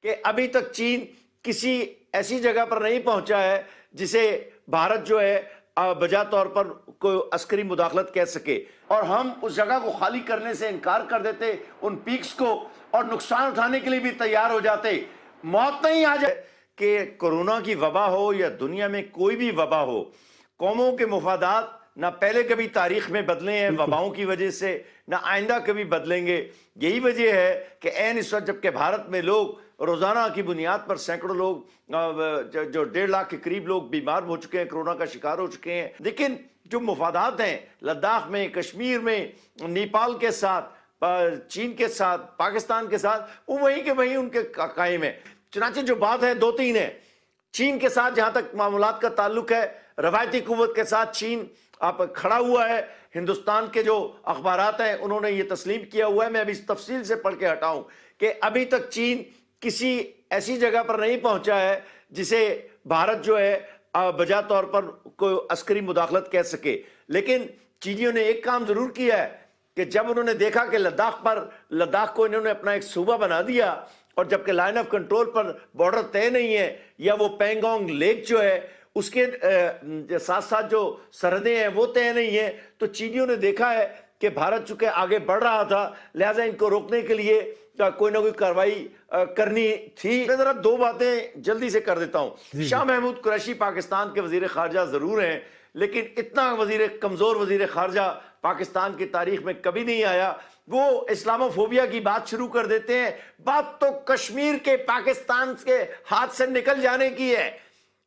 کہ ابھی تک چین کسی ایسی جگہ پر نہیں پہنچا ہے جسے بھارت جو ہے بجا طور پر کوئی عسکری مداخلت کہہ سکے، اور ہم اس جگہ کو خالی کرنے سے انکار کر دیتے، ان پیکس کو، اور نقصان اٹھانے کے لیے بھی تیار ہو جاتے۔ موت نہیں آ جائے کہ کورونا کی وبا ہو یا دنیا میں کوئی بھی وبا ہو، قوموں کے مفادات نہ پہلے کبھی تاریخ میں بدلے ہیں وباؤں کی وجہ سے، نہ آئندہ کبھی بدلیں گے۔ یہی وجہ ہے کہ اس وقت جبکہ بھارت میں لوگ روزانہ کی بنیاد پر سینکڑوں لوگ جو 1.5 لاکھ کے قریب لوگ بیمار ہو چکے ہیں، کورونا کا شکار ہو چکے ہیں، لیکن جو مفادات ہیں لداخ میں، کشمیر میں، نیپال کے ساتھ، چین کے ساتھ، پاکستان کے ساتھ، وہ وہیں کے وہیں ان کے قائم ہیں۔ چنانچہ جو بات ہے دو تین ہے۔ چین کے ساتھ جہاں تک معاملات کا تعلق ہے، روایتی قوت کے ساتھ چین آپ کھڑا ہوا ہے۔ ہندوستان کے جو اخبارات ہیں انہوں نے یہ تسلیم کیا ہوا ہے، میں ابھی اس تفصیل سے پڑھ کے ہٹاؤں، کہ ابھی تک چین کسی ایسی جگہ پر نہیں پہنچا ہے جسے بھارت جو ہے بجا طور پر کوئی عسکری مداخلت کہہ سکے۔ لیکن چینیوں نے ایک کام ضرور کیا ہے کہ جب انہوں نے دیکھا کہ لداخ کو انہوں نے اپنا ایک صوبہ بنا دیا، اور جبکہ line of control per border طے نہیں ہے، یا وہ پینگونگ لیک جو ہے اس کے ساتھ ساتھ جو سرحدیں ہیں وہ طے نہیں ہیں، تو چینیوں نے دیکھا ہے کہ بھارت چونکہ آگے بڑھ رہا تھا، لہٰذا ان کو روکنے کے لیے کوئی نہ کوئی کارروائی کرنی تھی۔ میں ذرا دو باتیں جلدی سے کر دیتا ہوں۔ شاہ محمود قریشی پاکستان کے وزیر خارجہ ضرور ہیں، لیکن اتنا کمزور وزیر خارجہ پاکستان کی تاریخ میں کبھی نہیں آیا۔ وہ اسلاموفوبیا کی بات شروع کر دیتے ہیں، بات تو کشمیر کے پاکستان کے ہاتھ سے نکل جانے کی ہے۔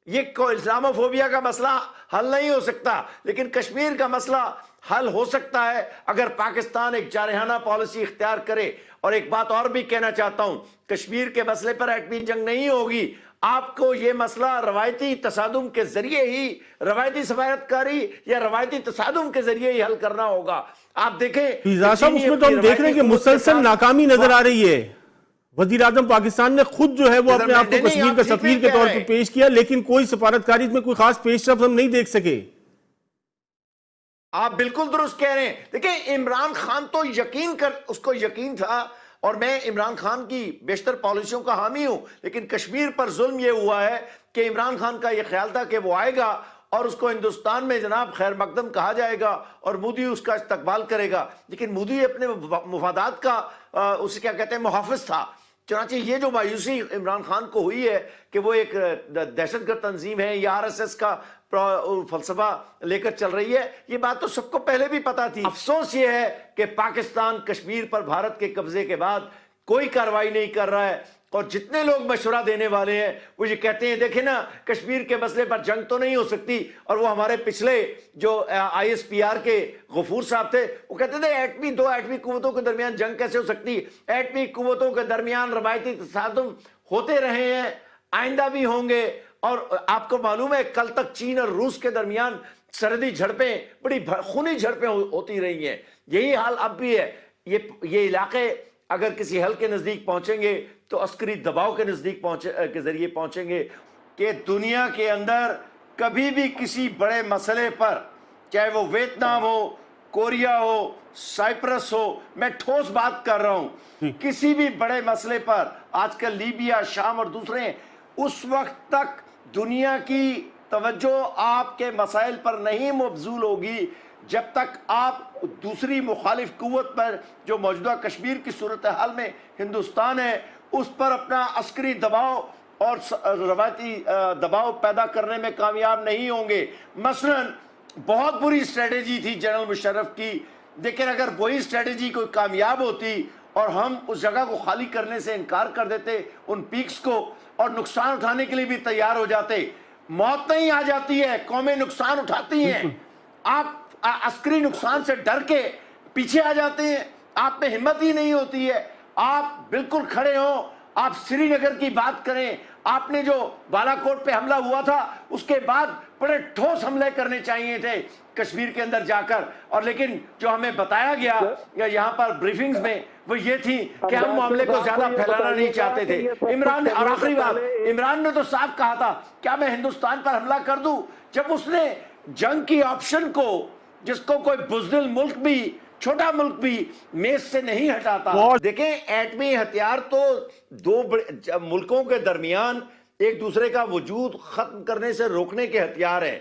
یہ اسلاموفوبیا کا مسئلہ حل نہیں ہو سکتا، لیکن کشمیر کا مسئلہ حل ہو سکتا ہے اگر پاکستان ایک جارحانہ پالیسی اختیار کرے۔ اور ایک بات اور بھی کہنا چاہتا ہوں، کشمیر کے مسئلے پر ایٹمی جنگ نہیں ہوگی، آپ کو یہ مسئلہ روایتی تصادم کے ذریعے ہی، روایتی سفارتکاری یا روایتی تصادم کے ذریعے ہی حل کرنا ہوگا۔ آپ دیکھیں صاحب، اس میں تو ہم دیکھ رہے ہیں کہ مسلسل ناکامی نظر آ رہی ہے۔ وزیر اعظم پاکستان نے خود جو ہے وہ اپنے آپ کو کشمیر کا سفیر کے طور پر پیش کیا، لیکن کوئی سفارتکاری میں کوئی خاص پیش رفت ہم نہیں دیکھ سکے۔ آپ بالکل درست کہہ رہے ہیں۔ دیکھیں عمران خان تو اس کو یقین تھا، اور میں عمران خان کی بیشتر پالیسیوں کا حامی ہوں، لیکن کشمیر پر ظلم یہ ہوا ہے کہ عمران خان کا یہ خیال تھا کہ وہ آئے گا اور اس کو ہندوستان میں جناب خیر مقدم کہا جائے گا اور مودی اس کا استقبال کرے گا، لیکن مودی اپنے مفادات کا اسے کیا کہتے ہیں محافظ تھا۔ چنانچہ یہ جو مایوسی عمران خان کو ہوئی ہے کہ وہ ایک دہشت گرد تنظیم ہے یا RSS کا فلسفہ لے کر چل رہی ہے، یہ بات تو سب کو پہلے بھی پتا تھی۔ افسوس یہ ہے کہ پاکستان کشمیر پر بھارت کے قبضے کے بعد کوئی کارروائی نہیں کر رہا ہے، اور جتنے لوگ مشورہ دینے والے ہیں وہ یہ کہتے ہیں دیکھیں نا کشمیر کے مسئلے پر جنگ تو نہیں ہو سکتی، اور وہ ہمارے پچھلے جو ISPR کے غفور صاحب تھے وہ کہتے تھے دو ایٹمی قوتوں کے درمیان جنگ کیسے ہو سکتی؟ ایٹمی قوتوں کے درمیان روایتی تصادم ہوتے رہے ہیں، آئندہ بھی ہوں گے، اور آپ کو معلوم ہے کل تک چین اور روس کے درمیان سرحدی جھڑپیں، بڑی خونی جھڑپیں ہوتی رہی ہیں۔ یہی حال اب بھی ہے۔ یہ علاقے اگر کسی حل کے نزدیک پہنچیں گے تو عسکری دباؤ کے نزدیک کے ذریعے پہنچیں گے، کہ دنیا کے اندر کبھی بھی کسی بڑے مسئلے پر، چاہے وہ ویتنام ہو، کوریا ہو، سائپرس ہو، میں ٹھوس بات کر رہا ہوں، کسی بھی بڑے مسئلے پر، آج کل لیبیا، شام اور دوسرے، اس وقت تک دنیا کی توجہ آپ کے مسائل پر نہیں مبذول ہوگی جب تک آپ دوسری مخالف قوت پر، جو موجودہ کشمیر کی صورتحال میں ہندوستان ہے، اس پر اپنا عسکری دباؤ اور روایتی دباؤ پیدا کرنے میں کامیاب نہیں ہوں گے۔ مثلا بہت بری اسٹریٹجی تھی جنرل مشرف کی، لیکن اگر وہی اسٹریٹجی کوئی کامیاب ہوتی اور ہم اس جگہ کو خالی کرنے سے انکار کر دیتے، ان پیکس کو، اور نقصان اٹھانے کے لیے بھی تیار ہو جاتے، موت نہیں آ جاتی ہے، قومیں نقصان اٹھاتی ہیں۔ آپ عسکری نقصان سے ڈر کے پیچھے آ جاتے ہیں، آپ میں ہمت ہی نہیں ہوتی ہے، آپ بالکل کھڑے ہوں۔ آپ سری نگر کی بات کریں، آپ نے جو بالا کوٹ پہ حملہ ہوا تھا اس کے بعد بڑے ٹھوس حملے کرنے چاہیے تھے کشمیر کے اندر جا کر، اور لیکن جو ہمیں بتایا گیا یہاں پر بریفنگز میں وہ یہ تھی کہ ہم معاملے کو زیادہ پھیلانا نہیں چاہتے تھے۔ عمران نے، اور آخری بات، عمران نے تو صاف کہا تھا کیا میں ہندوستان پر حملہ کر دوں؟ جب اس نے جنگ کی آپشن کو، جس کو کوئی بزدل ملک بھی چھوٹا ملک بھی میز سے نہیں ہٹاتا. دیکھیں ایٹمی ہتھیار تو دو ملکوں کے درمیان ایک دوسرے کا وجود ختم کرنے سے روکنے کے ہتھیار ہیں.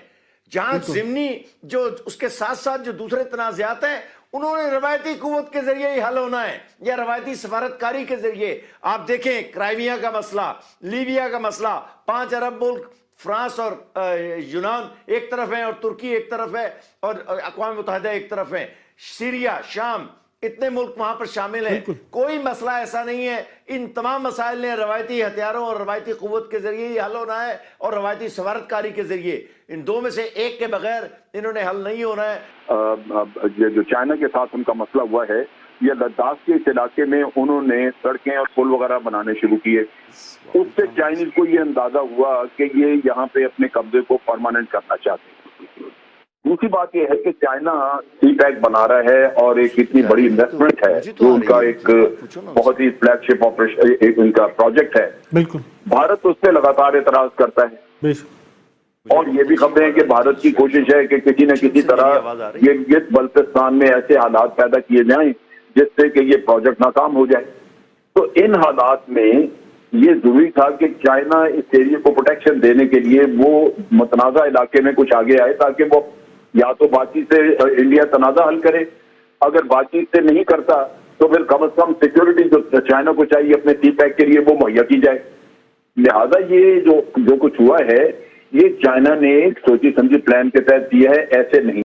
جہاں ضمنی جو اس کے ساتھ ساتھ جو دوسرے تنازعات ہیں انہوں نے روایتی قوت کے ذریعے ہی حل ہونا ہے یا روایتی سفارتکاری کے ذریعے. آپ دیکھیں کرائمیا کا مسئلہ، لیبیا کا مسئلہ، 5 عرب ملک فرانس اور یونان ایک طرف ہیں اور ترکی ایک طرف ہے اور اقوام متحدہ ایک طرف ہیں، سیریا، شام، اتنے ملک وہاں پر شامل ہیں. کوئی مسئلہ ایسا نہیں ہے. ان تمام مسائل نے روایتی ہتھیاروں اور روایتی قوت کے ذریعے ہی حل ہونا ہے اور روایتی سفارتکاری کے ذریعے. ان دو میں سے ایک کے بغیر انہوں نے حل نہیں ہونا ہے. یہ جو چائنا کے ساتھ ان کا مسئلہ ہوا ہے، یہ لداخ کے اس علاقے میں انہوں نے سڑکیں اور پل وغیرہ بنانے شروع کیے. اس سے چائنیز کو یہ اندازہ ہوا کہ یہ یہاں پہ اپنے قبضے کو پرماننٹ کرنا چاہتے ہیں. دوسری بات یہ ہے کہ چائنا سی پیک بنا رہا ہے اور ایک اتنی بڑی انویسٹمنٹ ہے جو ان کا ایک بہت ہی فلیگ شپ آپریشن ایک ان کا پروجیکٹ ہے. بالکل بھارت اس پہ لگاتار اعتراض کرتا ہے اور یہ بھی خبریں ہیں کہ بھارت کی کوشش ہے کہ کسی نہ کسی طرح یہ بلتستان میں ایسے حالات پیدا کیے جائیں جس سے کہ یہ پروجیکٹ ناکام ہو جائے. تو ان حالات میں یہ ضروری تھا کہ چائنا اس ایریے کو پروٹیکشن دینے کے لیے وہ متنازع علاقے میں کچھ آگے آئے تاکہ وہ یا تو بات چیت سے انڈیا تنازع حل کرے. اگر بات چیت سے نہیں کرتا تو پھر کم از کم سیکیورٹی جو چائنا کو چاہیے اپنے سی پیک کے لیے وہ مہیا کی جائے. لہذا یہ جو کچھ ہوا ہے یہ چائنا نے ایک سوچی سمجھی پلان کے تحت دیا ہے، ایسے نہیں.